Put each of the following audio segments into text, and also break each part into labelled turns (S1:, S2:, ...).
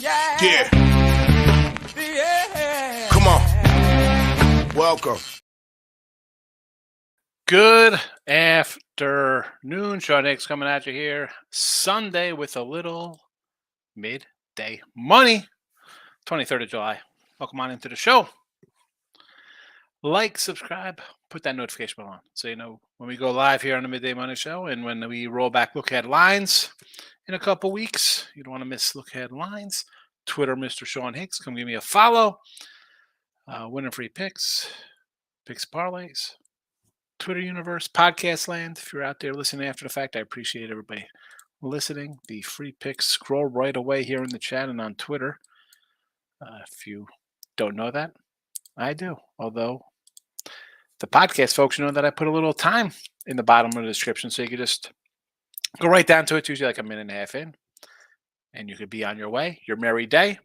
S1: Yeah. Come on. Welcome.
S2: Good afternoon. Sean Hicks coming at you here Sunday with a little midday money. 23rd of July. Welcome on into the show. Like, subscribe, put that notification bell on so you know when we go live here on the Midday Money Show and when we roll back look ahead lines in a couple weeks. You don't want to miss look ahead lines. Twitter, Mr. Sean Hicks. Come give me a follow. Winning free picks, picks parlays. Twitter universe, podcast land. If you're out there listening after the fact, I appreciate everybody listening. The free picks scroll right away here in the chat and on Twitter. If you don't know that, I do. Although the podcast folks know that I put a little time in the bottom of the description, so you can just go right down to it. It's usually like a minute and a half in, and you could be on your way, your merry day.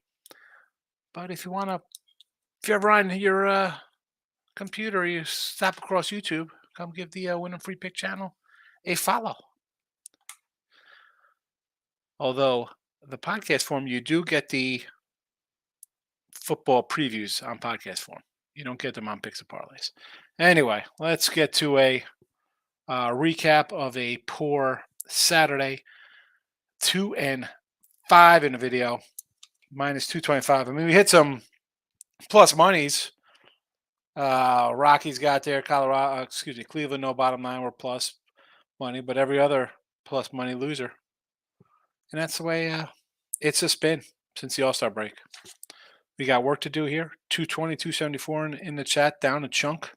S2: But if you want to, if you're ever on your computer, you stop across YouTube, come give the Winning Free Pick channel a follow. Although the podcast form, you do get the football previews on podcast form. You don't get them on Picks and Parlays. Anyway, let's get to a recap of a poor Saturday. 2-5 in the video, minus 225. I mean, we hit some plus monies. Rockies got there. Cleveland, no bottom line, were plus money, but every other plus money loser. And that's the way it's just been since the All-Star break. We got work to do here. 220, 274 in the chat, down a chunk.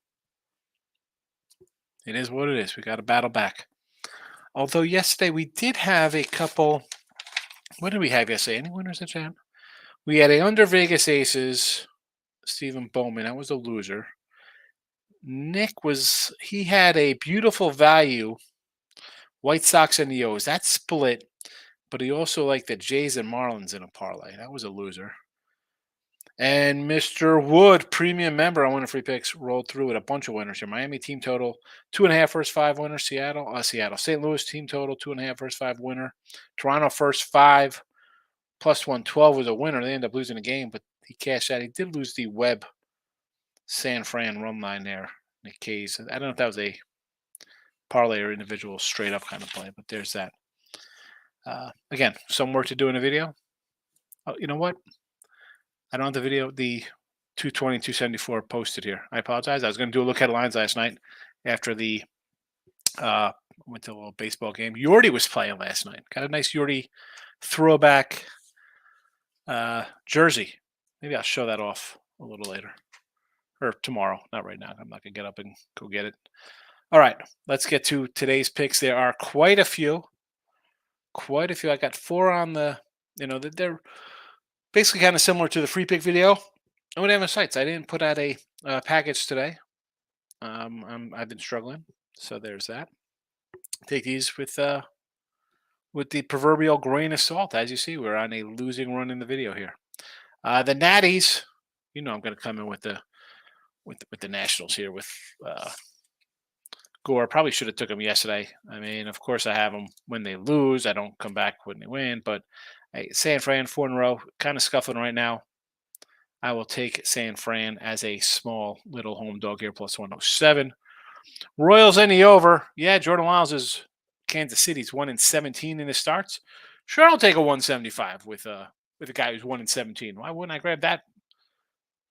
S2: It is what it is. We got to battle back. Although yesterday we did have a couple. What did we have yesterday? Any winners in the chat? We had a under Vegas Aces, Stephen Bowman. That was a loser. Nick he had a beautiful value, White Sox and the O's. That split, but he also liked the Jays and Marlins in a parlay. That was a loser. And Mr. Wood, premium member on Winning Free Picks, rolled through with a bunch of winners here. Miami team total 2.5 first 5 winner. Seattle. St. Louis team total 2.5 first 5 winner. Toronto first 5 plus 112 was a winner. They ended up losing the game, but he cashed out. He did lose the Webb San Fran run line there. Nick K's. I don't know if that was a parlay or individual straight up kind of play, but there's that. Again, some work to do in the video. Oh, you know what? I don't have the video, the 220, 274 posted here. I apologize. I was going to do a look at lines last night after the went to a little baseball game. Yordi was playing last night. Got a nice Yordi throwback jersey. Maybe I'll show that off a little later. Or tomorrow. Not right now. I'm not going to get up and go get it. All right. Let's get to today's picks. There are quite a few. I got 4 on the, they're basically kind of similar to the free pick video. I went on the sites. I didn't put out a package today. I've been struggling, so there's that. Take these with the proverbial grain of salt. As you see, we're on a losing run in the video here. The Natties, I'm going to come in with the Nationals here with Gore. Probably should have took them yesterday. I mean, of course, I have them when they lose. I don't come back when they win, but. Hey, San Fran, 4 in a row, kind of scuffling right now. I will take San Fran as a small little home dog here, plus 107. Royals any over. Yeah, Jordan Lyles is Kansas City's 1-17 in his starts. Sure, I'll take a 175 with a guy who's 1-17. Why wouldn't I grab that?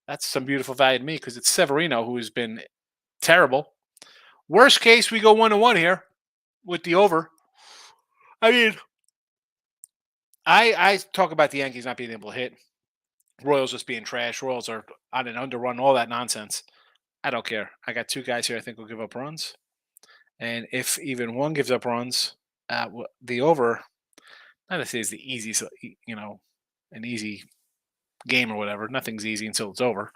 S2: That's some beautiful value to me because it's Severino who has been terrible. Worst case, we go 1-1 here with the over. I mean, I talk about the Yankees not being able to hit. Royals just being trash. Royals are on an underrun, all that nonsense. I don't care. I got 2 guys here I think will give up runs. And if even one gives up runs, the over, not to say it's the easiest, an easy game or whatever. Nothing's easy until it's over.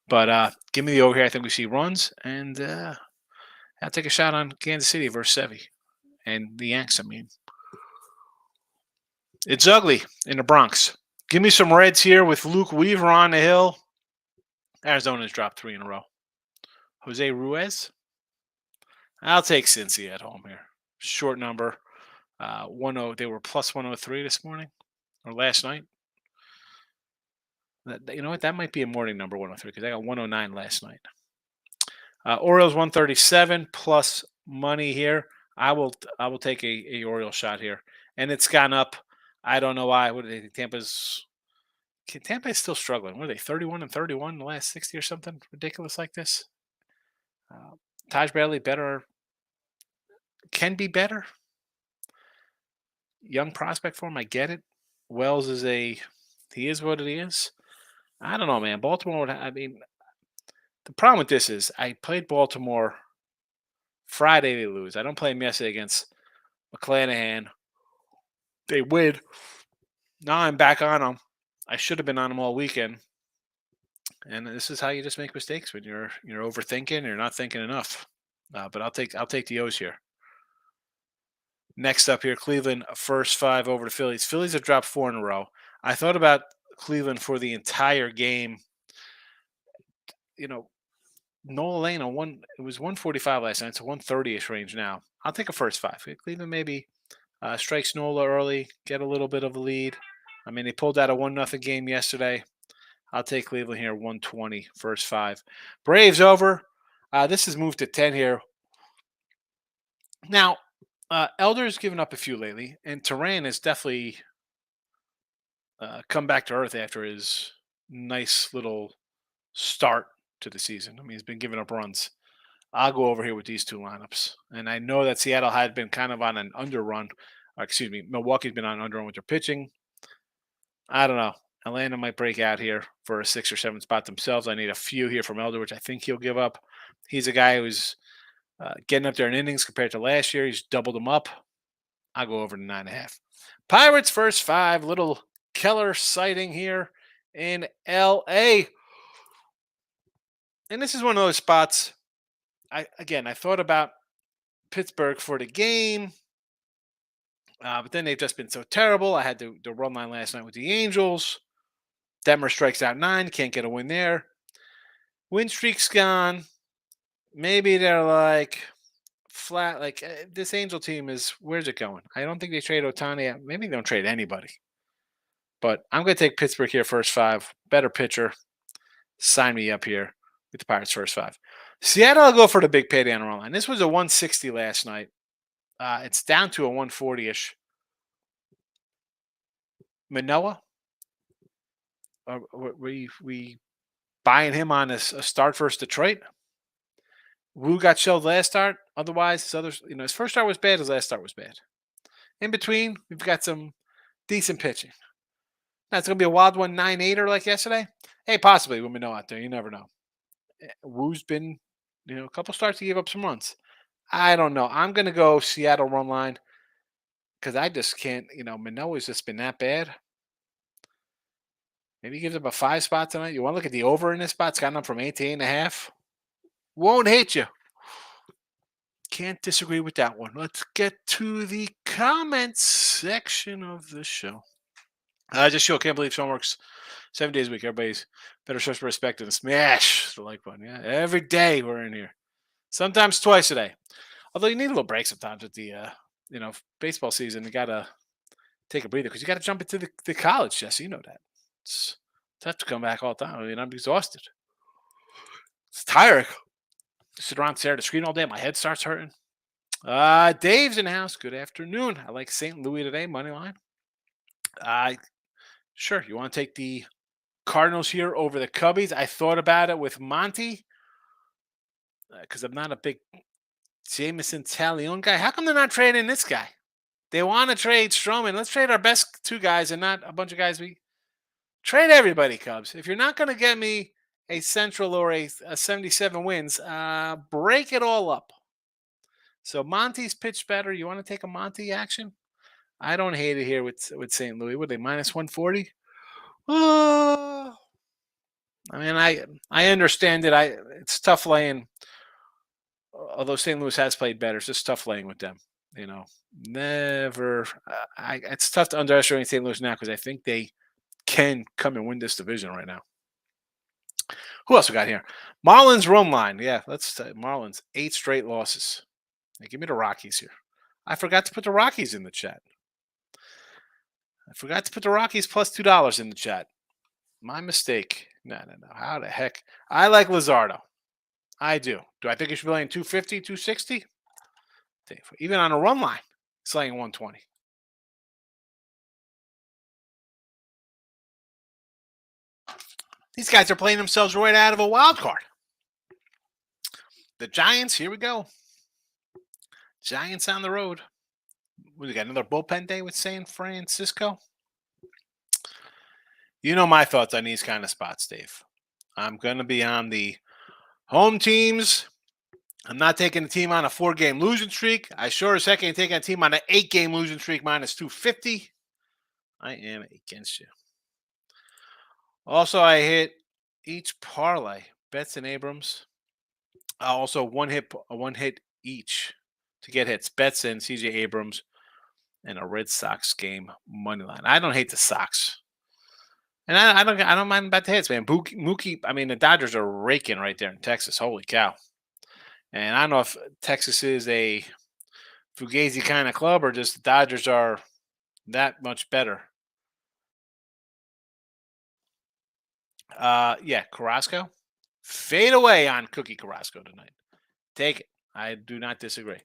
S2: But give me the over here. I think we see runs. And I'll take a shot on Kansas City versus Sevy. And the Yanks, I mean. It's ugly in the Bronx. Give me some Reds here with Luke Weaver on the hill. Arizona's dropped 3 in a row. Jose Ruiz. I'll take Cincy at home here. Short number. 1-0. They were plus 103 this morning or last night. You know what? That might be a morning number 103 because I got 109 last night. Orioles 137 plus money here. I will take a Orioles shot here, and it's gone up. I don't know why. What do they think? Tampa's still struggling. What are they? 31-31 in the last 60 or something ridiculous like this. Uh, Taj Bradley better can be better. Young prospect for him. I get it. Wells he is what he is. I don't know, man. Baltimore. I mean, the problem with this is I played Baltimore Friday. They lose. I don't play them yesterday against McClanahan. They win. Now I'm back on them. I should have been on them all weekend. And this is how you just make mistakes when you're overthinking. You're not thinking enough. But I'll take the O's here. Next up here, Cleveland first 5 over the Phillies. Phillies have dropped 4 in a row. I thought about Cleveland for the entire game. You know, Nola Lane on one. It was 145 last night. It's a 130ish range now. I'll take a first 5. Cleveland maybe strikes Nola early, get a little bit of a lead. I mean, they pulled out a 1-0 game yesterday. I'll take Cleveland here, 120, first 5. Braves over. This has moved to 10 here. Now, Elder's given up a few lately, and Turan has definitely come back to earth after his nice little start to the season. I mean, he's been giving up runs. I'll go over here with these two lineups. And I know that Seattle had been kind of on an underrun. Excuse me, Milwaukee's been on an underrun with their pitching. I don't know. Atlanta might break out here for a 6 or 7 spot themselves. I need a few here from Elder, which I think he'll give up. He's a guy who's getting up there in innings compared to last year. He's doubled them up. I'll go over to 9.5. Pirates first 5. Little Keller sighting here in L.A. And this is one of those spots. I thought about Pittsburgh for the game, but then they've just been so terrible. I had the run line last night with the Angels. Detmer strikes out 9, can't get a win there. Win streak's gone. Maybe they're like flat. Like this Angel team is, where's it going? I don't think they trade Otani. Maybe they don't trade anybody. But I'm going to take Pittsburgh here first 5. Better pitcher. Sign me up here with the Pirates first 5. Seattle, I'll go for the big payday on the run line. This was a 160 last night. It's down to a 140-ish. Manoa, we buying him on a start versus Detroit. Wu got shelled last start. Otherwise, his first start was bad. His last start was bad. In between, we've got some decent pitching. Now it's gonna be a wild one, 9-8er like yesterday. Hey, possibly with Manoa out there. You never know. Wu's been, a couple starts to give up some runs. I don't know. I'm gonna go Seattle run line because I just can't. Manoa's just been that bad. Maybe he gives up a 5 spot tonight. You want to look at the over in this spot? It's gotten up from 8 to 8.5. Won't hit you. Can't disagree with that one. Let's get to the comments section of the show. Just show can't believe someone works 7 days a week. Everybody's better show some respect and smash the like button. Yeah, every day we're in here. Sometimes twice a day. Although you need a little break sometimes with the baseball season. You gotta take a breather because you gotta jump into the college, Jesse. You know that. It's tough to come back all the time. I mean, I'm exhausted. It's tiring. Sit around, stare at the screen all day. My head starts hurting. Dave's in the house. Good afternoon. I like St. Louis today, money line. Sure. You want to take the Cardinals here over the Cubbies? I thought about it with Monty because I'm not a big Jameson Talion guy. How come they're not trading this guy? They want to trade Stroman. Let's trade our best 2 guys and not a bunch of guys. We trade everybody, Cubs. If you're not going to get me a Central or a 77 wins, break it all up. So Monty's pitched better. You want to take a Monty action? I don't hate it here with St. Louis. Would they minus 140? I mean, I understand it. It's tough laying. Although St. Louis has played better, it's just tough laying with them. Never. It's tough to underestimate St. Louis now because I think they can come and win this division right now. Who else we got here? Marlins run line. Yeah, let's Marlins 8 straight losses. Hey, give me the Rockies here. I forgot to put the Rockies in the chat. I forgot to put the Rockies plus $2 in the chat. My mistake. No. How the heck? I like Luzardo. I do. Do I think he should be laying 250, 260? Even on a run line, it's laying 120. These guys are playing themselves right out of a wild card. The Giants, here we go. Giants on the road. We got another bullpen day with San Francisco. You know my thoughts on these kind of spots, Dave. I'm going to be on the home teams. I'm not taking a team on a 4-game losing streak. I sure as heck ain't taking a team on an 8-game losing streak minus 250. I am against you. Also, I hit each parlay. Betts and Abrams. Also, one hit each to get hits. Betts and CJ Abrams and a Red Sox game money line. I don't hate the Sox. And I don't mind about the hits, man. Mookie, I mean, the Dodgers are raking right there in Texas. Holy cow. And I don't know if Texas is a Fugazi kind of club or just the Dodgers are that much better. Yeah, Carrasco. Fade away on Cookie Carrasco tonight. Take it. I do not disagree.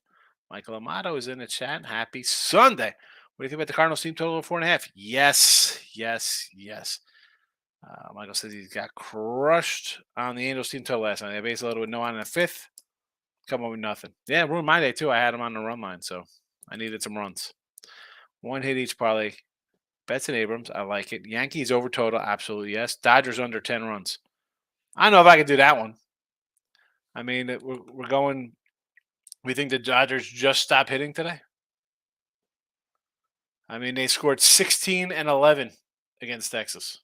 S2: Michael Amato is in the chat. Happy Sunday. What do you think about the Cardinals team total of 4.5? Yes. Michael says he got crushed on the Angels team total last night. They base loaded with no on in the fifth. Come up with nothing. Yeah, ruined my day too. I had him on the run line, so I needed some runs. One hit each parlay. Betts and Abrams, I like it. Yankees over total, absolutely yes. Dodgers under 10 runs. I don't know if I could do that one. I mean, we're going. We think the Dodgers just stopped hitting today. I mean, they scored 16 and 11 against Texas.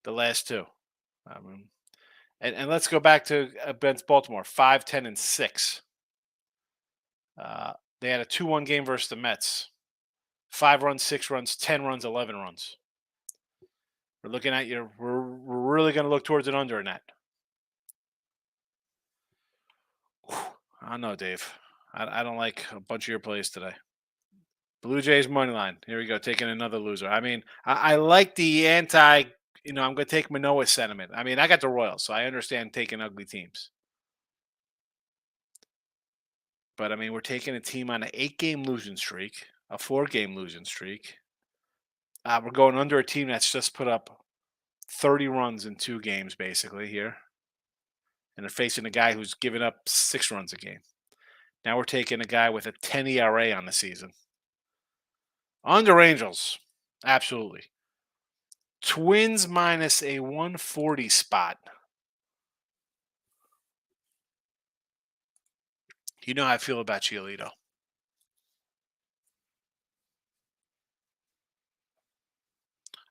S2: The last two. And let's go back to against Baltimore, 5, 10, and 6. They had a 2-1 game versus the Mets. 5 runs, 6 runs, 10 runs, 11 runs. We're looking at you. We're really going to look towards an under in that. I don't know, Dave. I don't like a bunch of your plays today. Blue Jays money line. Here we go, taking another loser. I mean, I like the anti. I'm going to take Manoa sentiment. I mean, I got the Royals, so I understand taking ugly teams. But I mean, we're taking a team on an 8-game losing streak, a 4-game losing streak. We're going under a team that's just put up 30 runs in 2 games, basically, here. And they're facing a guy who's given up 6 runs a game. Now we're taking a guy with a 10 ERA on the season. Under Angels, absolutely. Twins minus a 140 spot. You know how I feel about Giolito.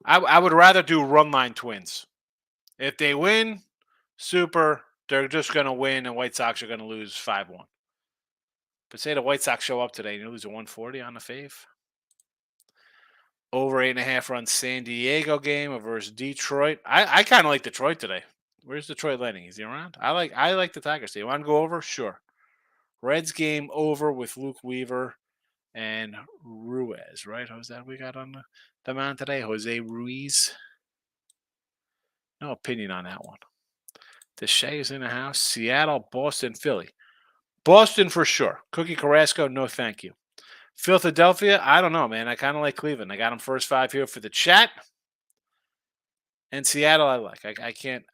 S2: I would rather do run line Twins. If they win, super. They're just going to win, and White Sox are going to lose 5-1. But say the White Sox show up today and you lose a 140 on the fave. Over 8.5 run San Diego game versus Detroit. I kind of like Detroit today. Where's Detroit landing? Is he around? I like the Tigers. Do you want to go over? Sure. Reds game over with Luke Weaver and Ruiz, right? Who's that we got on the mound today? Jose Ruiz. No opinion on that one. Deshae is in the house. Seattle, Boston, Philly. Boston for sure. Cookie Carrasco, no thank you. Philadelphia, I don't know, man. I kind of like Cleveland. I got them first 5 here for the chat. And Seattle, I like. I can't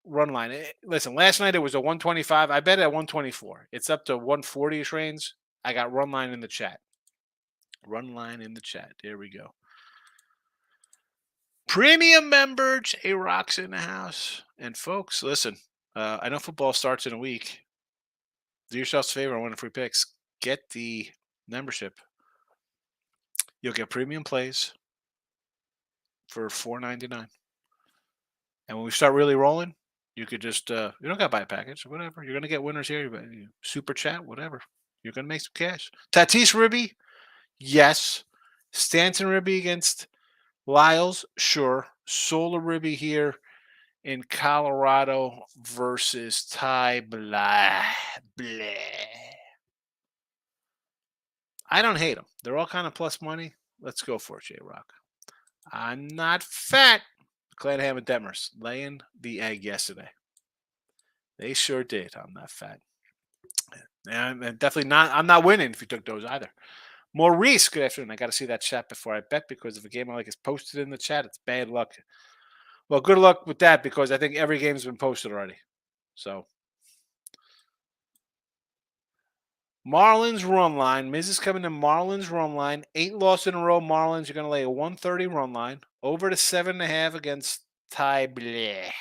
S2: run line. Listen, last night it was a 125. I bet at 124. It's up to 140-ish range. I got run line in the chat. Run line in the chat. There we go. Premium member J Rock's in the house. And folks, listen, I know football starts in a week. Do yourselves a favor and win free picks. Get the membership. You'll get premium plays for $4.99. And when we start really rolling, you could just, you don't got to buy a package, whatever. You're going to get winners here. Super chat, whatever. You're going to make some cash. Tatis Ribby, yes. Stanton Ribby against Lyles, sure. Solar Ribby here in Colorado versus Ty Blah. I don't hate them. They're all kind of plus money. Let's go for it, J-Rock. I'm not fat. Clanham and Detmers laying the egg yesterday. They sure did. I'm not fat. And definitely not. I'm not winning if you took those either. Maurice, good afternoon. I got to see that chat before I bet because if a game I like is posted in the chat, it's bad luck. Well, good luck with that because I think every game's been posted already. So, Marlins run line. Miz is coming to Marlins run line. 8 loss in a row. Marlins, you're going to lay a 130 run line. Over to 7.5 against Ty Bleh.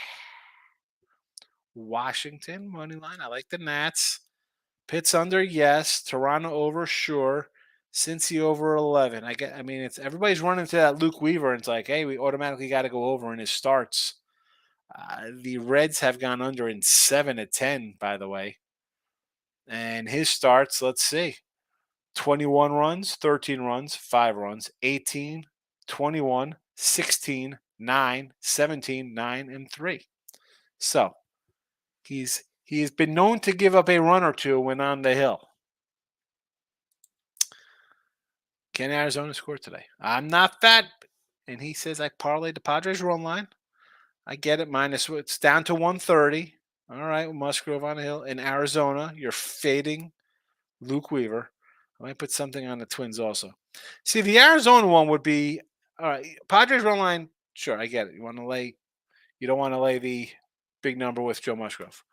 S2: Washington money line. I like the Nats. Pitts under, yes. Toronto over, sure. Cincy over 11. I mean, it's everybody's running to that Luke Weaver, and it's like, hey, we automatically got to go over in his starts. The Reds have gone under in 7 of 10, by the way. And his starts, let's see. 21 runs, 13 runs, 5 runs, 18, 21, 16, 9, 17, 9, and 3. So he's been known to give up a run or two when on the hill. Can Arizona score today? I'm not fat. And he says I parlayed the Padres run line. I get it. It's down to 130. All right, Musgrove on the hill. In Arizona, you're fading Luke Weaver. I might put something on the Twins also. See, the Arizona one would be all right. Padres run line, sure, I get it. You don't want to lay the big number with Joe Musgrove.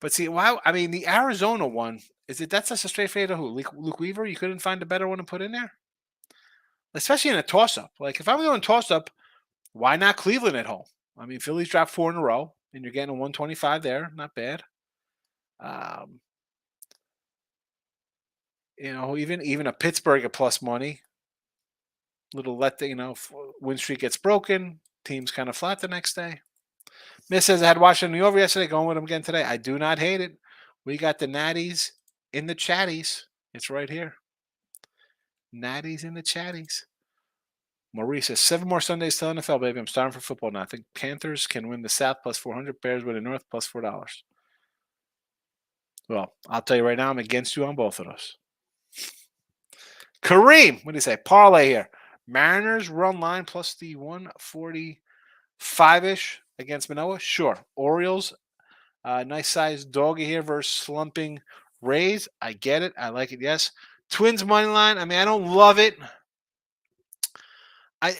S2: But see, the Arizona one, that's just a straight fade of who? Luke Weaver? You couldn't find a better one to put in there? Especially in a toss-up. Like, if I'm doing toss-up, why not Cleveland at home? I mean, Phillies dropped 4 in a row, and you're getting a 125 there. Not bad. Even a Pittsburgh at plus money. Little win streak gets broken. Team's kind of flat the next day. Miss says I had Washington over yesterday. Going with them again today. I do not hate it. We got the Natties in the chatties. It's right here. Natties in the chatties. Maurice says 7 more Sundays till NFL, baby. I'm starting for football now. I think Panthers can win the South plus 400. Bears win the North plus $4. Well, I'll tell you right now, I'm against you on both of those. Kareem, what do you say? Parlay here. Mariners run line plus the 145-ish against Manoa. Sure. Orioles, nice size doggy here versus slumping Rays. I get it. I like it. Yes. Twins money line. I mean, I don't love it. I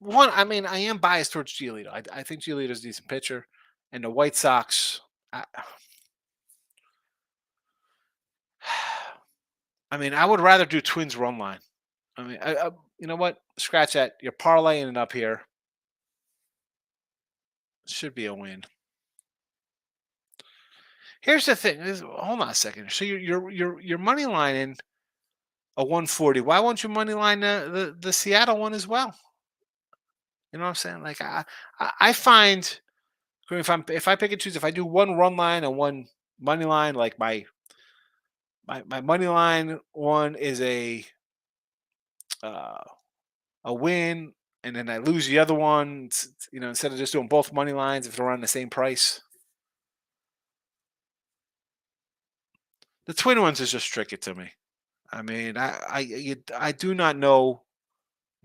S2: am biased towards Giolito. I think Giolito's a decent pitcher, and the White Sox. I would rather do Twins run line. You know what? Scratch that. You're parlaying it up here. Should be a win. Here's the thing. Hold on a second. So you're money lining a 140. Why won't you money line the Seattle one as well? You know what I'm saying? Like I find if I pick and choose, if I do one run line and one money line, like my money line one is a win, and then I lose the other one. Instead of just doing both money lines, if they're on the same price. The twin ones is just tricky to me. I mean, I do not know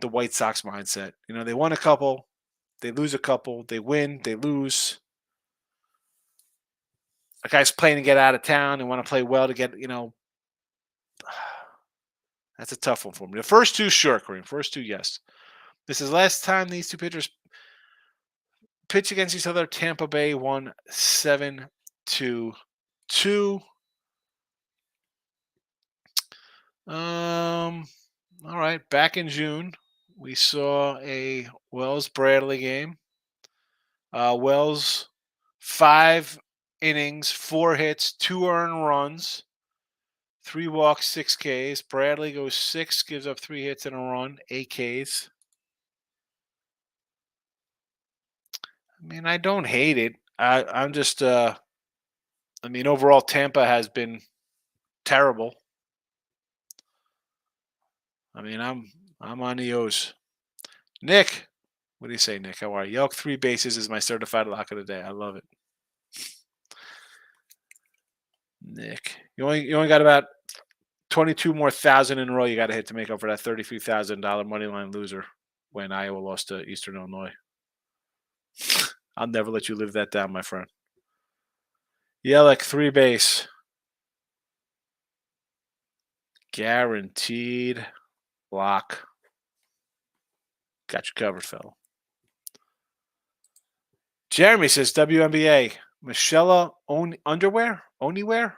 S2: the White Sox mindset. They won a couple, they lose a couple, they win, they lose. A guy's playing to get out of town and want to play well to get, that's a tough one for me. The first two, sure, Kareem. First two, yes. This is last time these two pitchers pitch against each other. Tampa Bay won 7-2. All right. Back in June, we saw a Wells-Bradley game. Wells, 5 innings, 4 hits, 2 earned runs, 3 walks, 6 Ks. Bradley goes 6, gives up 3 hits and a run, 8 Ks. I don't hate it. I'm just, overall, Tampa has been terrible. I'm on the O's. Nick, what do you say, Nick? How are you? Yelk 3 bases is my certified lock of the day. I love it. Nick, you only got about 22 more thousand in a row you got to hit to make up for that $33,000 money line loser. when Iowa lost to Eastern Illinois. I'll never let you live that down, my friend. Yelich, 3 base. Guaranteed lock. Got you covered, fellow. Jeremy says WNBA. Michelle underwear? Onlywear?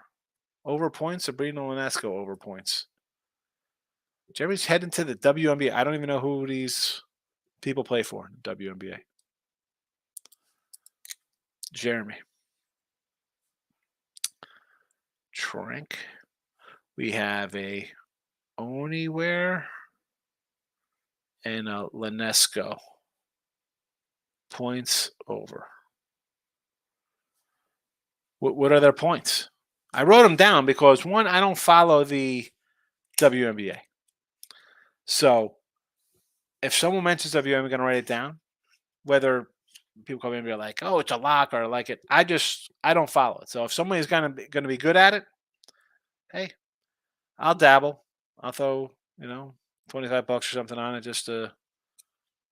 S2: Over points. Sabrina Ionescu over points. Jeremy's heading to the WNBA. I don't even know who these people play for in the WNBA. Jeremy. Trank. We have a Onyware and a Ionescu. Points over. What are their points? I wrote them down because, one, I don't follow the WNBA. So if someone mentions WNBA, I'm going to write it down. Whether people come in and be like, oh, it's a lock or I like it. I don't follow it. So if somebody's going to be good at it, hey, I'll dabble. I'll throw, $25 or something on it just to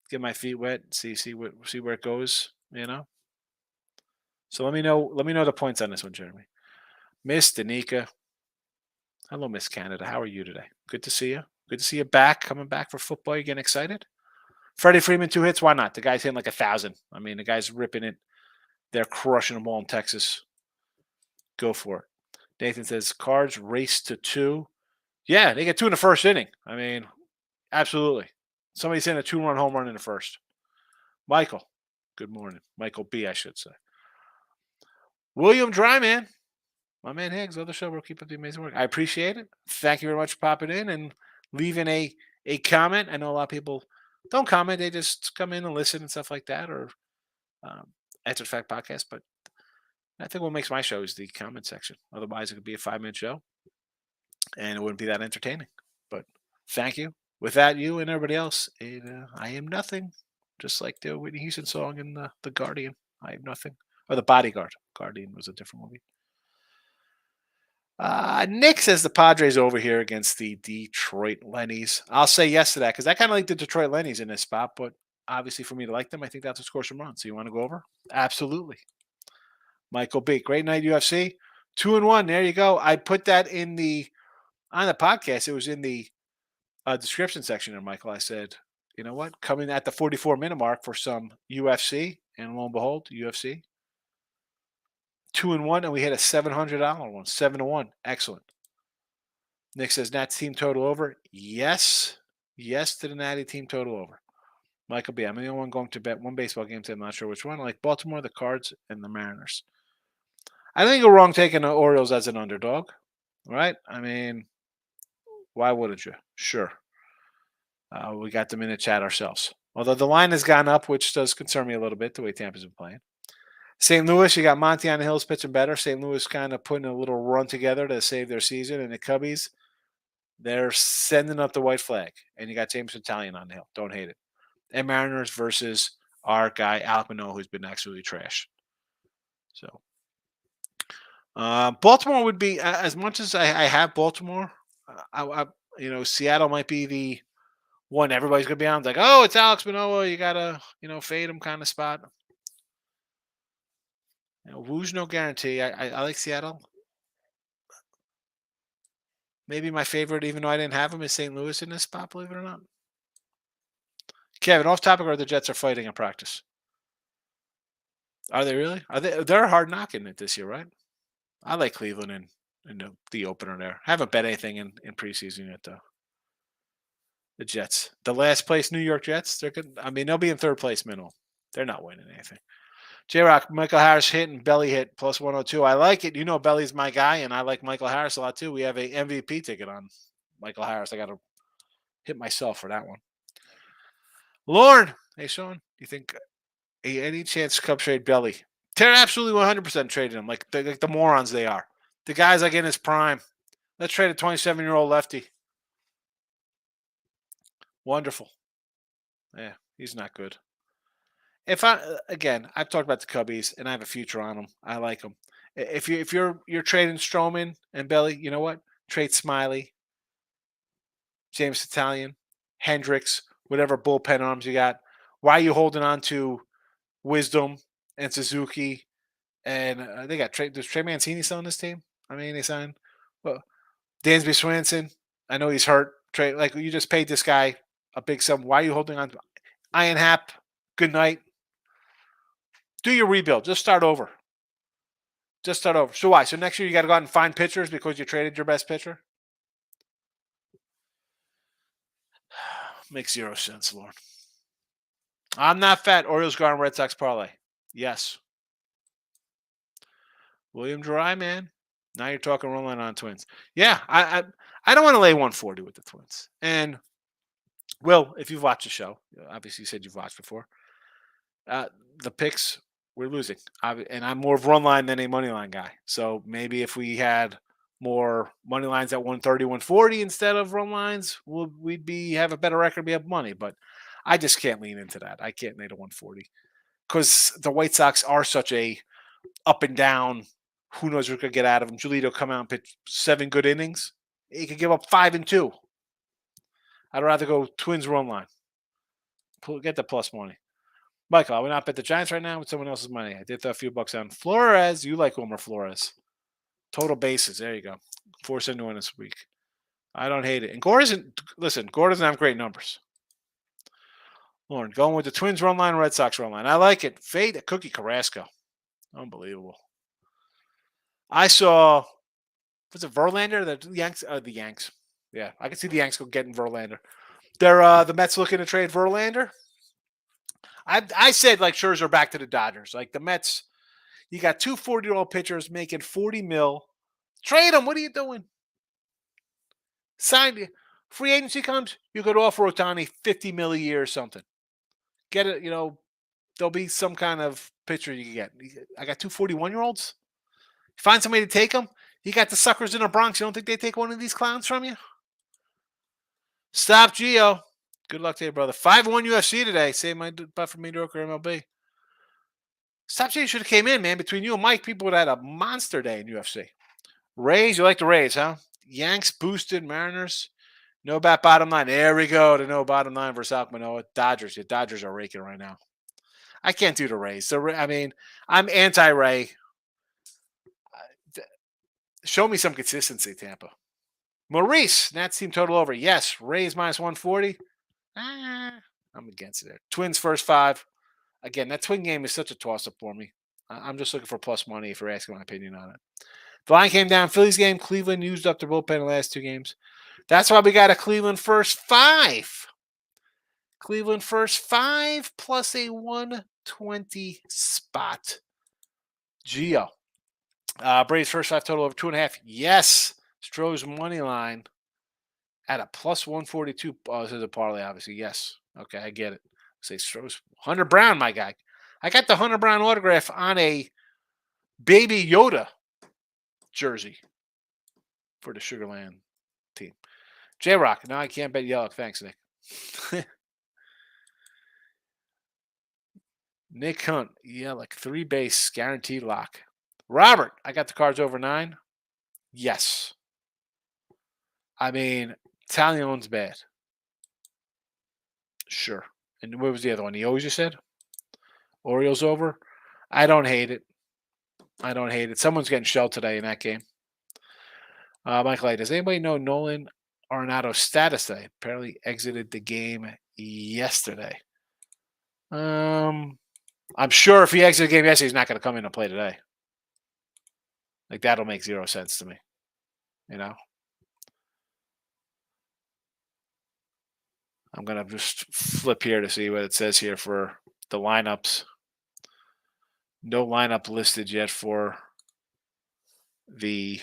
S2: get my feet wet, see where it goes, So let me know the points on this one, Jeremy. Miss Danica. Hello, Miss Canada. How are you today? Good to see you. Good to see you back, coming back for football. You getting excited? Freddie Freeman, 2 hits. Why not? The guy's hitting like 1,000. I mean, the guy's ripping it. They're crushing them all in Texas. Go for it. Nathan says, Cards race to 2. Yeah, they get 2 in the first inning. I mean, absolutely. Somebody's hitting a 2-run home run in the first. Michael, good morning. Michael B, I should say. William Dryman. My man Higgs, other show, we'll keep up the amazing work. I appreciate it. Thank you very much for popping in and leaving a comment. I know a lot of people don't comment. They just come in and listen and stuff like that, or After the Fact podcast. But I think what makes my show is the comment section. Otherwise, it could be a 5-minute show, and it wouldn't be that entertaining. But thank you. Without you and everybody else, I am nothing. Just like the Whitney Houston song in The Guardian. I am nothing. Or The Bodyguard. Guardian was a different movie. Nick says the Padres over here against the Detroit Lennies. I'll say yes to that because I kind of like the Detroit Lennies in this spot, but obviously for me to like them, I think that's what scores some runs. So you want to go over? Absolutely. Michael B. Great night, UFC. 2-1. There you go. I put that on the podcast. It was in the description section there, Michael. I said, you know what? Coming at the 44-minute mark for some UFC, and lo and behold, UFC. 2-1, and we hit a $700 one. 7-1. Excellent. Nick says Nats team total over. Yes. Yes to the Natty team total over. Michael B. I'm the only one going to bet one baseball game today. I'm not sure which one. I like Baltimore, the Cards, and the Mariners. I think you're wrong taking the Orioles as an underdog. Right? I mean, why wouldn't you? Sure. We got them in the chat ourselves. Although the line has gone up, which does concern me a little bit, the way Tampa's been playing. St. Louis, you got Monty on the Hills pitching better. St. Louis kind of putting a little run together to save their season. And the Cubbies, they're sending up the white flag. And you got James Italian on the hill. Don't hate it. And Mariners versus our guy, Alec Manoah, who's been absolutely trash. So, Baltimore would be, as much as I have Baltimore, Seattle might be the one everybody's going to be on. It's like, oh, it's Alex Manoah. You got to, fade him kind of spot. Woo's no guarantee. I like Seattle. Maybe my favorite, even though I didn't have him, is St. Louis in this spot, believe it or not. Kevin, off topic, or the Jets are fighting in practice? Are they really? They're hard knocking it this year, right? I like Cleveland in the opener there. I haven't bet anything in preseason yet, though. The Jets. The last place New York Jets, they're good. I mean, they'll be in third place minimum. They're not winning anything. J-Rock, Michael Harris hit and Belly hit plus 102. I like it. Belly's my guy, and I like Michael Harris a lot, too. We have a MVP ticket on Michael Harris. I got to hit myself for that one. Lauren. Hey, Sean. You think any chance Cubs trade Belly? They're absolutely 100% trading him like the morons they are. The guy's like in his prime. Let's trade a 27-year-old lefty. Wonderful. Yeah, he's not good. I've talked about the Cubbies, and I have a future on them. I like them. If you're trading Stroman and Belly, you know what? Trade Smiley, James Italian, Hendricks, whatever bullpen arms you got. Why are you holding on to Wisdom and Suzuki? And they got does Trey Mancini still on this team? I mean, they signed well, Dansby Swanson. I know he's hurt. Trey, like you just paid this guy a big sum. Why are you holding on to Ian Happ? Good night. Do your rebuild. Just start over. Just start over. So why? So next year you got to go out and find pitchers because you traded your best pitcher? Makes zero sense, Lauren. I'm not fat. Orioles Garden Red Sox parlay. Yes. William Dry, man. Now you're talking run line on Twins. Yeah, I don't want to lay 140 with the Twins. And Will, if you've watched the show, obviously you said you've watched before. Uh, the picks we're losing, and I'm more of run line than a money line guy. So maybe if we had more money lines at 130, 140 instead of run lines, we'd have a better record. We have money, but I just can't lean into that. I can't lean to 140 because the White Sox are such a up and down. Who knows what we could get out of him? Giolito come out and pitch 7 good innings. He could give up 5 and 2. I'd rather go Twins run line. Get the plus money. Michael, I would not bet the Giants right now with someone else's money. I did throw a few bucks on Flores. You like Wilmer Flores. Total bases. There you go. 471 this week. I don't hate it. And Gore doesn't have great numbers. Lauren, going with the Twins run line, Red Sox run line. I like it. Fade a Cookie Carrasco. Unbelievable. I saw, was it Verlander? The Yanks? The Yanks. Yeah, I can see the Yanks getting Verlander. They're the Mets looking to trade Verlander. I said like Scherzer back to the Dodgers. Like the Mets, you got 2 40-year-old pitchers making 40 mil. Trade them. What are you doing? Sign free agency comes, you could offer Otani 50 mil a year or something. Get it, there'll be some kind of pitcher you can get. I got 2 41-year-olds. Find somebody to take them. You got the suckers in the Bronx. You don't think they take one of these clowns from you? Stop, Gio. Good luck to you, brother. 5-1 UFC today. Save my butt for mediocre MLB. Stop, Gio should have came in, man. Between you and Mike, people would have had a monster day in UFC. Rays, you like the Rays, huh? Yanks boosted, Mariners. No bat bottom line. There we go. To no bottom line versus Alcmanoa. Dodgers. The Dodgers are raking right now. I can't do the Rays. So, I mean, I'm anti-Ray. Show me some consistency, Tampa. Maurice, Nats team total over. Yes. Rays minus 140. I'm against it there. Twins first 5. Again, that twin game is such a toss-up for me. I'm just looking for plus money if you're asking my opinion on it. The line came down. Phillies game. Cleveland used up their bullpen in the last 2 games. That's why we got a Cleveland first 5. Cleveland first 5 plus a 120 spot. Gio. Braves first 5 total over 2.5. Yes. Stroh's money line at a plus 142. Oh, this is a parlay, obviously. Yes. Okay, I get it. Say Stroh's. Hunter Brown, my guy. I got the Hunter Brown autograph on a Baby Yoda jersey for the Sugarland team. J-Rock. No, I can't bet yellow. Thanks, Nick. Nick Hunt. Yeah, like 3 base guaranteed lock. Robert. I got the cards over 9. Yes. I mean, Talion's bad. Sure. And what was the other one? The O's you said? Orioles over? I don't hate it. Someone's getting shelled today in that game. Michael A. Does anybody know Nolan Arenado's status today? Apparently exited the game yesterday. I'm sure if he exited the game yesterday, he's not going to come in and play today. Like, that'll make 0 sense to me. I'm going to just flip here to see what it says here for the lineups. No lineup listed yet for the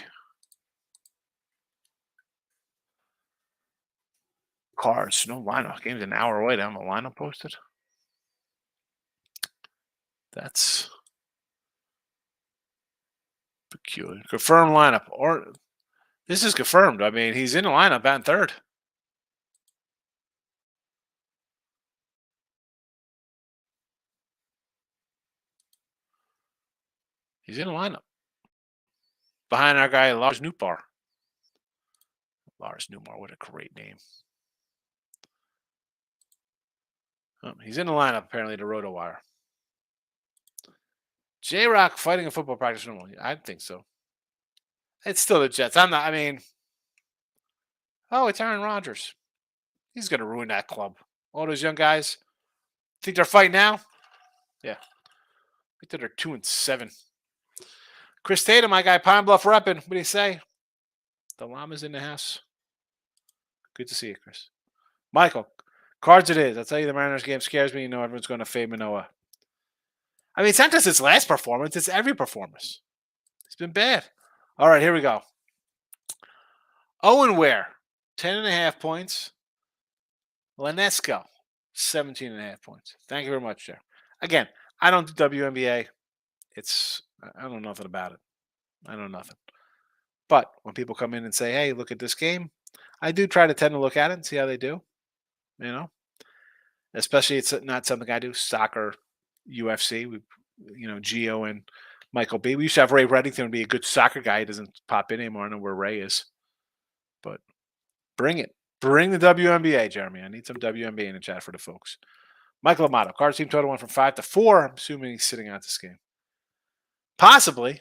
S2: Cards. No lineup. Game's an hour away. They have a lineup posted. That's peculiar. Confirmed lineup. Or this is confirmed. I mean, he's in the lineup batting 3rd. He's in the lineup. Behind our guy, Lars Nootbaar. Lars Nootbaar, what a great name. Oh, he's in the lineup apparently to RotoWire. J Rock fighting a football practice normally. I think so. It's still the Jets. I'm not. I mean, oh, it's Aaron Rodgers. He's going to ruin that club. All those young guys think they're fighting now. Yeah, I think they're 2-7. Chris Tatum, my guy, Pine Bluff repping. What do you say? The llama's in the house. Good to see you, Chris. Michael, Cards it is. I'll tell you, the Mariners game scares me. You know, everyone's going to fade Manoah. I mean, it's not just his last performance, it's every performance. It's been bad. All right, here we go. Owen Ware, 10.5 points. Lenesco, 17.5 points. Thank you very much, Jeff. Again, I don't do WNBA. I don't know nothing about it. I know nothing. But when people come in and say, hey, look at this game, I do try to tend to look at it and see how they do. You know, especially it's not something I do. Soccer, UFC, Gio and Michael B. We used to have Ray Reddington be a good soccer guy. He doesn't pop in anymore. I know where Ray is. But bring it. Bring the WNBA, Jeremy. I need some WNBA in the chat for the folks. Michael Amato, Cards team total went from 5 to 4. I'm assuming he's sitting out this game. Possibly.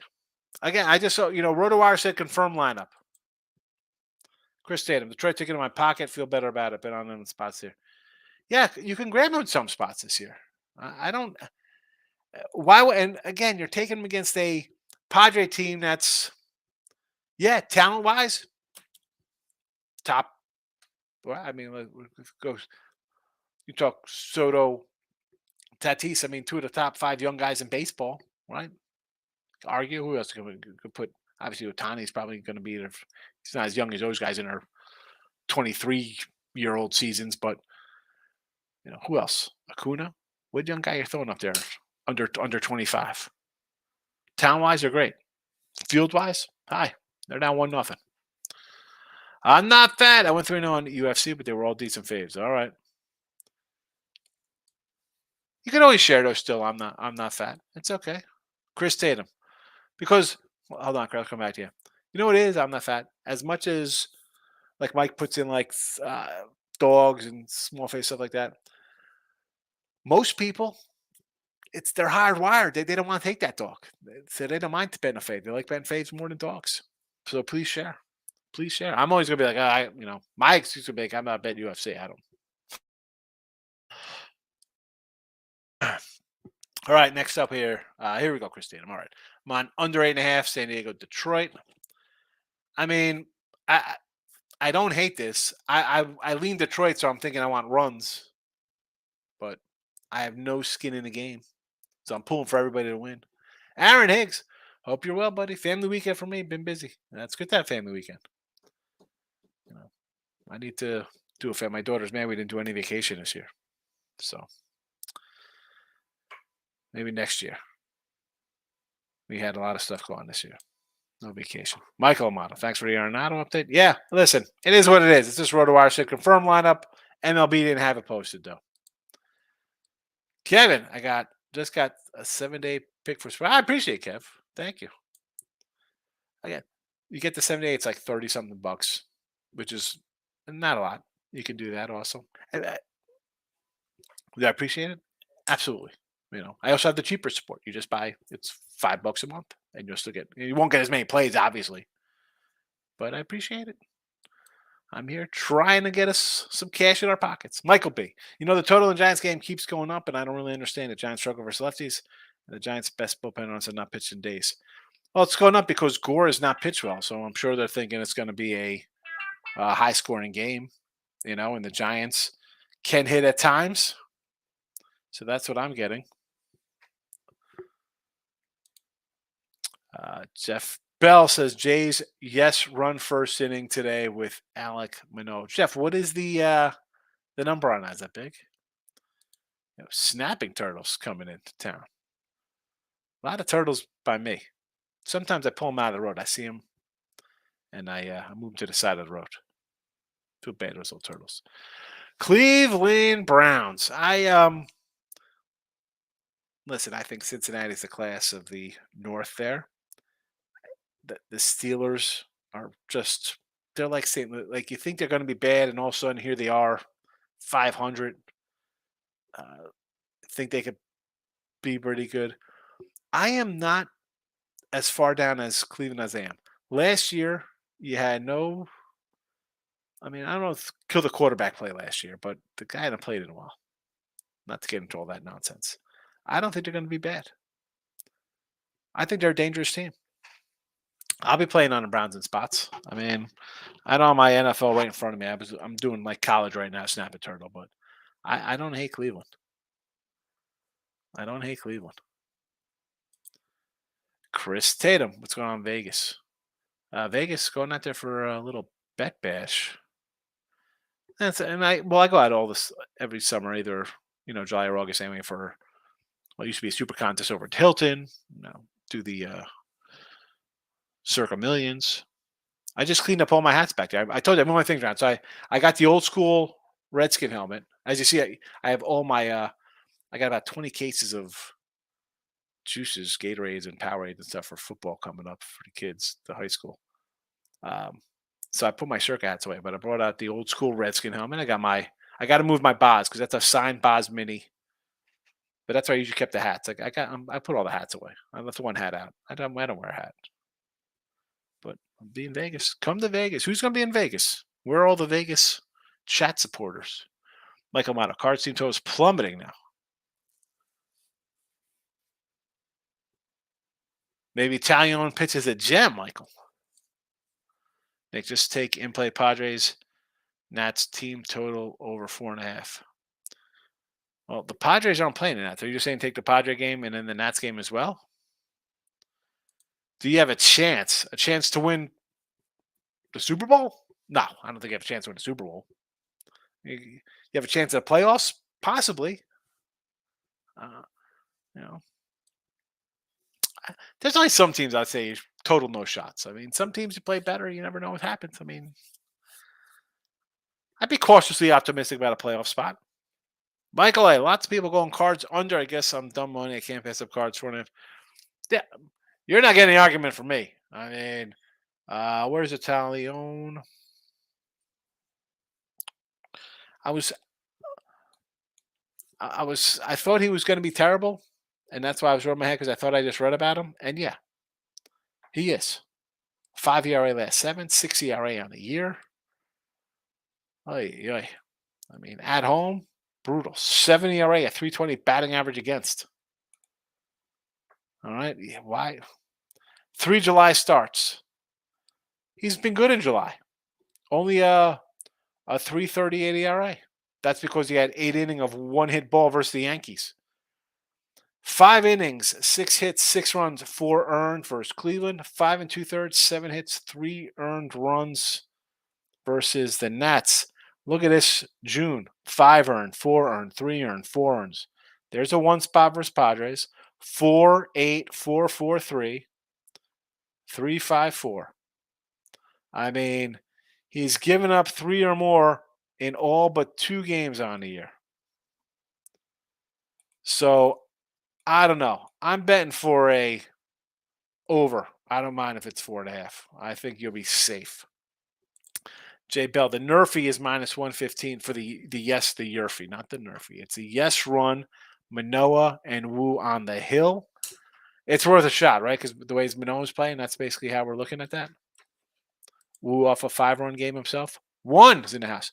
S2: Again, I just saw, RotoWire said confirm lineup. Chris Tatum, Detroit ticket in my pocket. Feel better about it. Been on them spots here. Yeah, you can grab him in some spots this year. I don't. Why? And again, you're taking him against a Padre team that's, talent wise, top. Well, I mean, let's go. You talk Soto, Tatis. I mean, two of the top 5 young guys in baseball, right? Argue who else could put? Obviously, Otani's probably going to be. He's not as young as those guys in their 23-year-old seasons, but who else? Acuna. What young guy you're throwing up there under 25? Talent wise, they're great. Field wise, hi. They're down 1-0. I'm not fat. I went 3-0 on the UFC, but they were all decent faves. All right. You can always share those still. I'm not fat. It's okay. Chris Tatum. Because hold on, I'll come back to you. You know what it is? I'm not fat. As much as like Mike puts in like dogs and small face stuff like that. Most people, they're hardwired. They don't want to take that dog. So they don't mind betting a fade. They like betting fades more than dogs. So please share. Please share. I'm always gonna be like, my excuse would be like, I'm not betting UFC. I don't. All right, next up here. Here we go, Christine. All right. I'm on under 8.5, San Diego, Detroit. I mean, I don't hate this. I lean Detroit, so I'm thinking I want runs. But I have no skin in the game. So I'm pulling for everybody to win. Aaron Higgs. Hope you're well, buddy. Family weekend for me. Been busy. That's good to have family weekend. I need to do it for my daughter's man. We didn't do any vacation this year. So maybe next year. We had a lot of stuff going this year. No vacation. Michael Amato, thanks for the Arenado update. Yeah, listen, it is what it is. It's just RotoWire said confirm lineup. MLB didn't have it posted, though. Kevin, I just got a 7-day pick for spring. I appreciate it, Kev. Thank you. Again, you get the 7-day, it's like 30-something bucks, which is not a lot. You can do that also. Do I appreciate it? Absolutely. I also have the cheaper support. You just buy, it's $5 a month, and you'll still you won't get as many plays, obviously. But I appreciate it. I'm here trying to get us some cash in our pockets. Michael B. The total in the Giants game keeps going up, and I don't really understand it. Giants struggle versus lefties. And the Giants' best bullpen runs have not pitched in days. Well, it's going up because Gore has not pitched well, so I'm sure they're thinking it's going to be a high-scoring game, and the Giants can hit at times. So that's what I'm getting. Jeff Bell says Jays, yes, run first inning today with Alek Manoah. Jeff, what is the number on that? Is that big? Snapping turtles coming into town. A lot of turtles by me. Sometimes I pull them out of the road. I see them, and I move them to the side of the road. Too bad those little turtles. Cleveland Browns. Listen, I think Cincinnati's the class of the North there. The Steelers are just, they're like saying, like you think they're going to be bad, and all of a sudden here they are, 500. think they could be pretty good. I am not as far down as Cleveland as I am. Last year, you had no. I mean, I don't know if kill the quarterback play last year, but the guy hadn't played in a while. Not to get into all that nonsense. I don't think they're going to be bad. I think they're a dangerous team. I'll be playing on the Browns in spots. I mean, I don't have my NFL right in front of me. I'm doing like college right now, snap a turtle, but I don't hate Cleveland. I don't hate Cleveland. Chris Tatum, what's going on in Vegas? Vegas going out there for a little bet bash. I go out all this every summer, either July or August anyway for what used to be a super contest over at Hilton. Do the Circa Millions. I just cleaned up all my hats back there. I told you I moved my things around. So I got the old school Redskin helmet. As you see, I have all my I got about 20 cases of juices, Gatorades, and Powerades and stuff for football coming up for the kids, the high school. So I put my Circa hats away, but I brought out the old school Redskin helmet. I got to move my Boz because that's a signed Boz Mini. But that's why I usually kept the hats. I put all the hats away. I left the one hat out. I don't wear a hat. But I'll be in Vegas. Come to Vegas. Who's going to be in Vegas? Where are all the Vegas chat supporters? Michael Motto, cards team total is plummeting now. Maybe Italian pitch is a gem, Michael. Nick, just take in play Padres. Nats team total over 4.5. Well, the Padres aren't playing in that. So you're saying take the Padre game and then the Nats game as well? Do you have a chance to win the Super Bowl? No, I don't think you have a chance to win the Super Bowl. You have a chance at playoffs? Possibly. There's only some teams I'd say total no shots. I mean, some teams you play better, you never know what happens. I mean, I'd be cautiously optimistic about a playoff spot. Michael A. Lots of people going cards under. I guess I'm dumb money. I can't pass up cards for him. Yeah, you're not getting the argument from me. I mean, where's Italian? I thought he was going to be terrible, and that's why I was rubbing my head because I thought I just read about him. And yeah, he is. 5 ERA last 7, 6 ERA on the year. Oy, oy. I mean, at home, brutal. 7 ERA, a 320 batting average against. All right. Yeah, why? 3 July starts. He's been good in July. Only a 3.38 ERA. That's because he had 8 innings of one-hit ball versus the Yankees. 5 innings, 6 hits, 6 runs, 4 earned versus Cleveland. 5 2/3, 7 hits, 3 earned runs versus the Nats. Look at this June. 5 earned, 4 earned, 3 earned, 4 earns. There's a 1 spot versus Padres. 4-8, 4-4-3, 3-5-4. I mean, he's given up 3 or more in all but 2 games on the year. So, I don't know. I'm betting for a over. I don't mind if it's 4.5. I think you'll be safe. Jay Bell, the Nerfy is minus 115 for the Yerfy, not the Nerfy. It's the yes run, Manoa and Wu on the hill. It's worth a shot, right? Because the way Manoa's playing, that's basically how we're looking at that. Wu off a 5-run game himself. 1 is in the house.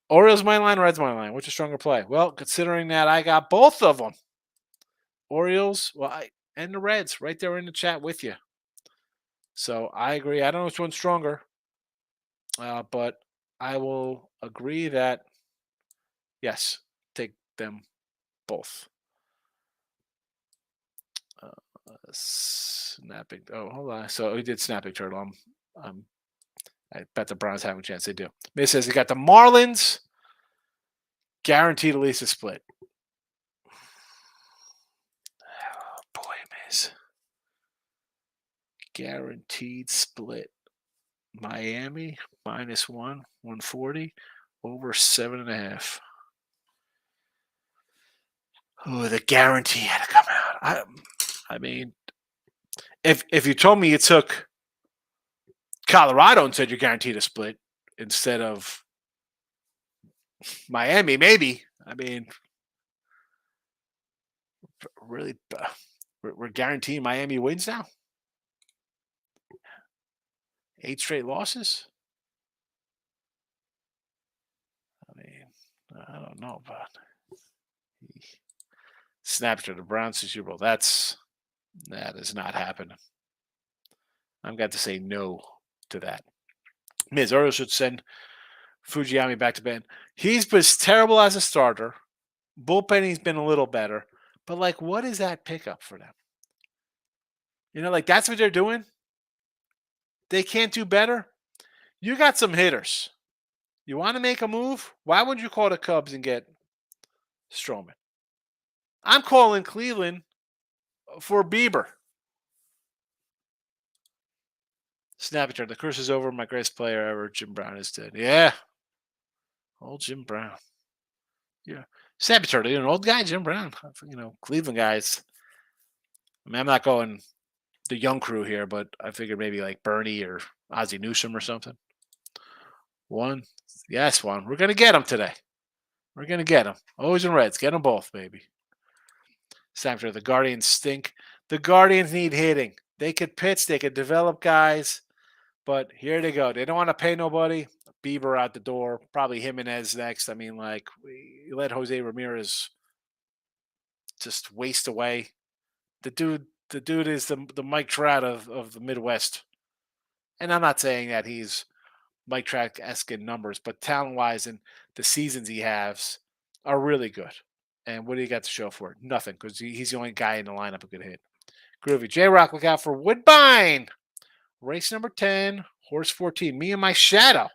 S2: Orioles money line, Reds money line. Which is stronger play? Well, considering that I got both of them. Orioles, and the Reds right there in the chat with you. So I agree. I don't know which one's stronger, but I will agree that, yes, take them both. Snapping. Oh, hold on. So he did snapping turtle. I bet the Browns have a chance. They do. Miss says he got the Marlins. Guaranteed at least a split. Oh, boy, Miss. Guaranteed split. Miami minus 140 over 7.5. Oh, the guarantee had to come out. I mean, if you told me you took Colorado and said you're guaranteed a split instead of Miami, maybe. I mean, really, we're guaranteeing Miami wins now. 8 straight losses. I mean, I don't know, but snapped to the Browns to Super Bowl. That is not happening. I've got to say no to that. Miz Earl should send Fujiyami back to bed. He's been terrible as a starter. Bullpen, he's been a little better. But, like, what is that pickup for them? Like, that's what they're doing? They can't do better? You got some hitters. You want to make a move? Why wouldn't you call the Cubs and get Stroman? I'm calling Cleveland for Bieber. Snap turn. The curse is over. My greatest player ever, Jim Brown, is dead. Yeah. Old Jim Brown. Yeah. Snap turn. An old guy, Jim Brown. Cleveland guys. I mean, I'm not going the young crew here, but I figured maybe like Bernie or Ozzie Newsome or something. One. Yes, one. We're going to get them today. We're going to get them. O's and Reds. Get them both, baby. Snapper, the Guardians stink. The Guardians need hitting. They could pitch. They could develop guys. But here they go. They don't want to pay nobody. Bieber out the door. Probably Jimenez next. I mean, like, we let Jose Ramirez just waste away. The dude is the Mike Trout of the Midwest. And I'm not saying that he's Mike Trout-esque in numbers, but talent-wise and the seasons he has are really good. And what do you got to show for it? Nothing, because he's the only guy in the lineup who could hit. Groovy. J-Rock, look out for Woodbine. Race number 10, horse 14. Me and my shadow.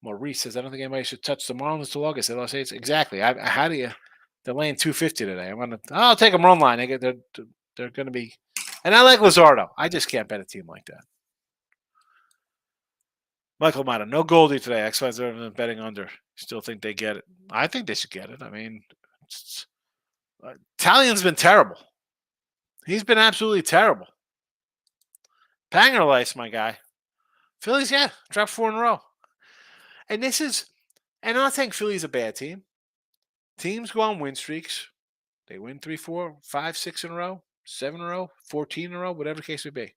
S2: Maurice says, I don't think anybody should touch the Marlins until August. They lost 8. Exactly. How do you? They're laying 250 today. I'll take them run line. They're going to be. And I like Luzardo. I just can't bet a team like that. Michael Mata, no Goldie today. X-Files are betting under. Still think they get it. I think they should get it. I mean, Italian's been terrible. He's been absolutely terrible. Panger Lice, my guy. Phillies, yeah, dropped 4 in a row. And I'm not saying Philly's a bad team. Teams go on win streaks. They win 3, 4, 5, 6 in a row, 7 in a row, 14 in a row, whatever the case may be.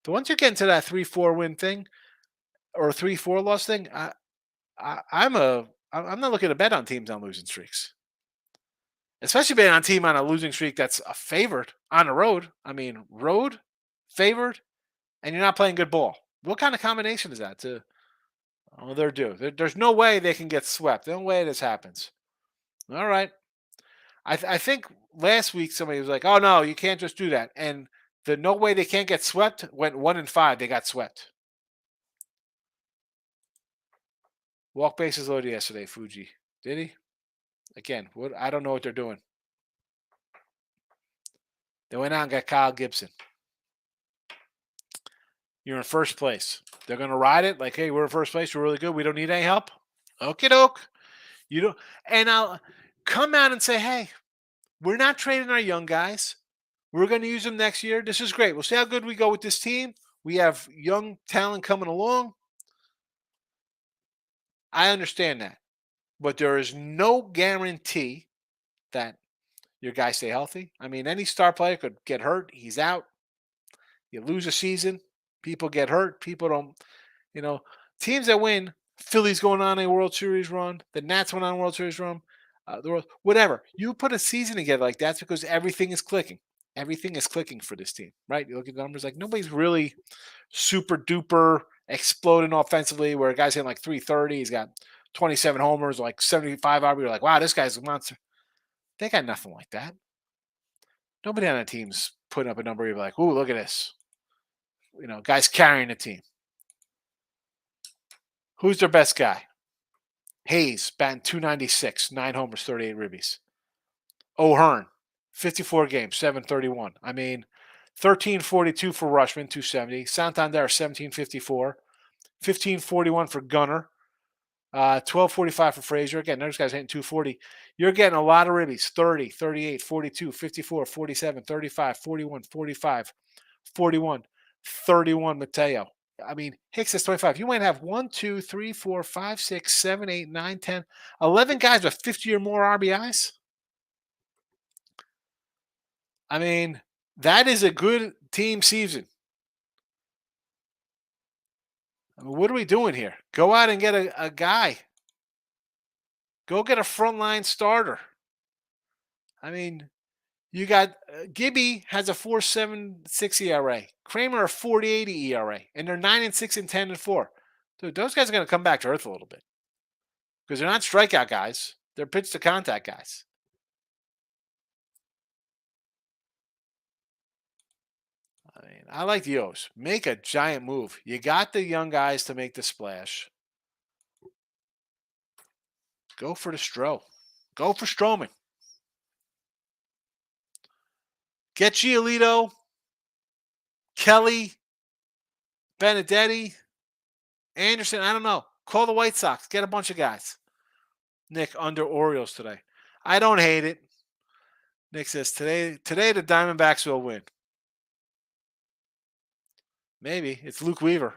S2: But once you get into that 3-4 win thing or 3-4 loss thing, I'm not looking to bet on teams on losing streaks. Especially betting on a team on a losing streak that's a favorite on the road. I mean, road, favored, and you're not playing good ball. What kind of combination is that? They're due. There's no way they can get swept. No way this happens. All right. I think last week somebody was like, oh, no, you can't just do that. And the no way they can't get swept went 1-5. They got swept. Walk bases loaded yesterday, Fuji. Did he? Again, I don't know what they're doing. They went out and got Kyle Gibson. You're in first place. They're going to ride it like, hey, we're in first place. We're really good. We don't need any help. Okie doke. You don't. And I'll come out and say, hey, we're not trading our young guys. We're going to use them next year. This is great. We'll see how good we go with this team. We have young talent coming along. I understand that. But there is no guarantee that your guys stay healthy. I mean, any star player could get hurt. He's out. You lose a season. People get hurt. People don't, teams that win, Phillies going on a World Series run. The Nats went on a World Series run. Whatever. You put a season together like that's because everything is clicking. Everything is clicking for this team, right? You look at the numbers, like nobody's really super duper exploding offensively where a guy's hitting like 330. He's got 27 homers, like 75 RBI. You're like, wow, this guy's a monster. They got nothing like that. Nobody on the team's putting up a number you're like, ooh, look at this. Guys carrying the team. Who's their best guy? Hayes, batting .296, 9 homers, 38 ribbies. O'Hearn, 54 games, 731. I mean, 1342 for Rushman, 270. Santander, 1754. 1541 for Gunner. 1245 for Frazier. Again, those guys hitting 240. You're getting a lot of ribbies. 30, 38, 42, 54, 47, 35, 41, 45, 41, 31 Mateo. I mean, Hicks says 25. You might have 1, 2, 3, 4, 5, 6, 7, 8, 9, 10, 11 guys with 50 or more RBIs. I mean, that is a good team season. I mean, what are we doing here? Go out and get a guy. Go get a frontline starter. I mean, you got Gibby has a 4.76 ERA. Kramer a 4.80 ERA, and they're 9-6 and 10-4. Dude, those guys are going to come back to earth a little bit because they're not strikeout guys; they're pitch to contact guys. I mean, I like the O's. Make a giant move. You got the young guys to make the splash. Go for the Stro. Go for Stroman. Get Giolito, Kelly, Benedetti, Anderson. I don't know. Call the White Sox. Get a bunch of guys. Nick under Orioles today. I don't hate it. Nick says today the Diamondbacks will win. Maybe. It's Luke Weaver.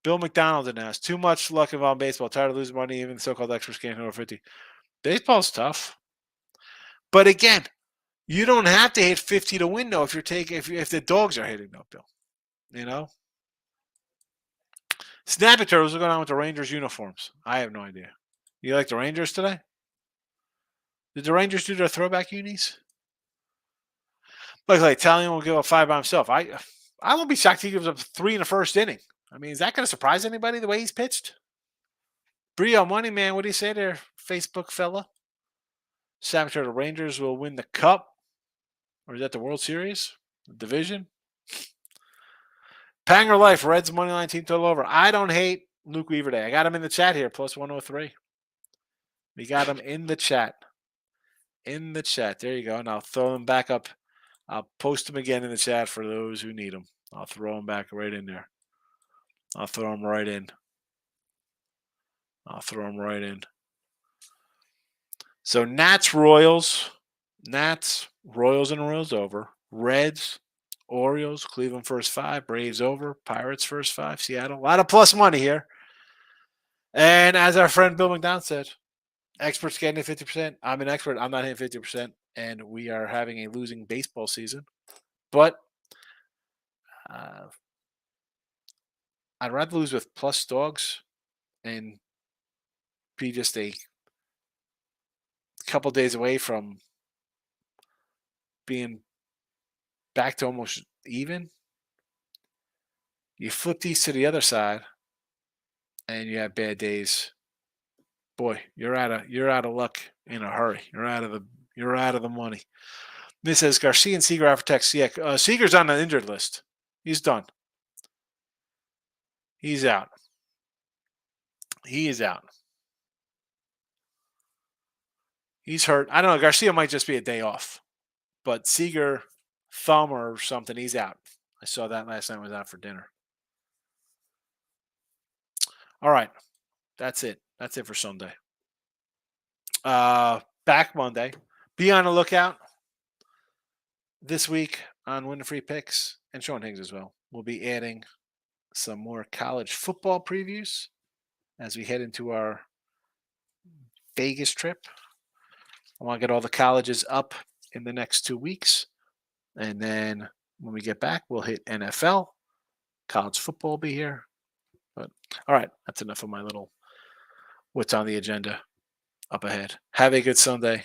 S2: Bill McDonald announced too much luck involved in baseball. Tired of losing money. Even the so-called experts can't hit over 50. Baseball's tough. But again, you don't have to hit 50 to win though if the dogs are hitting though, Bill. You know? Snappy Turtles are going on with the Rangers uniforms. I have no idea. You like the Rangers today? Did the Rangers do their throwback unis? Like Italian will give up 5 by himself. I won't be shocked if he gives up 3 in the first inning. I mean, is that going to surprise anybody the way he's pitched? Brio Money Man, what do you say there, Facebook fella? Saboteur, the Rangers will win the Cup. Or is that the World Series? The division? Panger Life, Reds moneyline team total over. I don't hate Luke Weaver Day. I got him in the chat here, plus 103. We got him in the chat. In the chat. There you go. And I'll throw him back up. I'll post him again in the chat for those who need him. I'll throw him back right in there. I'll throw him right in. So Nats, Royals. Nats, Royals and Royals over. Reds, Orioles, Cleveland first 5. Braves over. Pirates first 5. Seattle. A lot of plus money here. And as our friend Bill McDonald said, experts getting 50%. I'm an expert. I'm not hitting 50%. And we are having a losing baseball season. But I'd rather lose with plus dogs and be just a couple days away from being back to almost even. You flip these to the other side and you have bad days. Boy, you're out of luck in a hurry. You're out of the money. This says Garcia and Seager after text. Yeah, Seager's on the injured list. He's done. He's out. He is out. He's hurt. I don't know. Garcia might just be a day off. But Seager, thumb or something, he's out. I saw that last night. I was out for dinner. All right. That's it. That's it for Sunday. Back Monday. Be on the lookout this week on Win the Free Picks and Sean Higgs as well. We'll be adding some more college football previews as we head into our Vegas trip. I want to get all the colleges up in the next 2 weeks. And then when we get back, we'll hit NFL. College football will be here. But all right, that's enough of my little what's on the agenda up ahead. Have a good Sunday.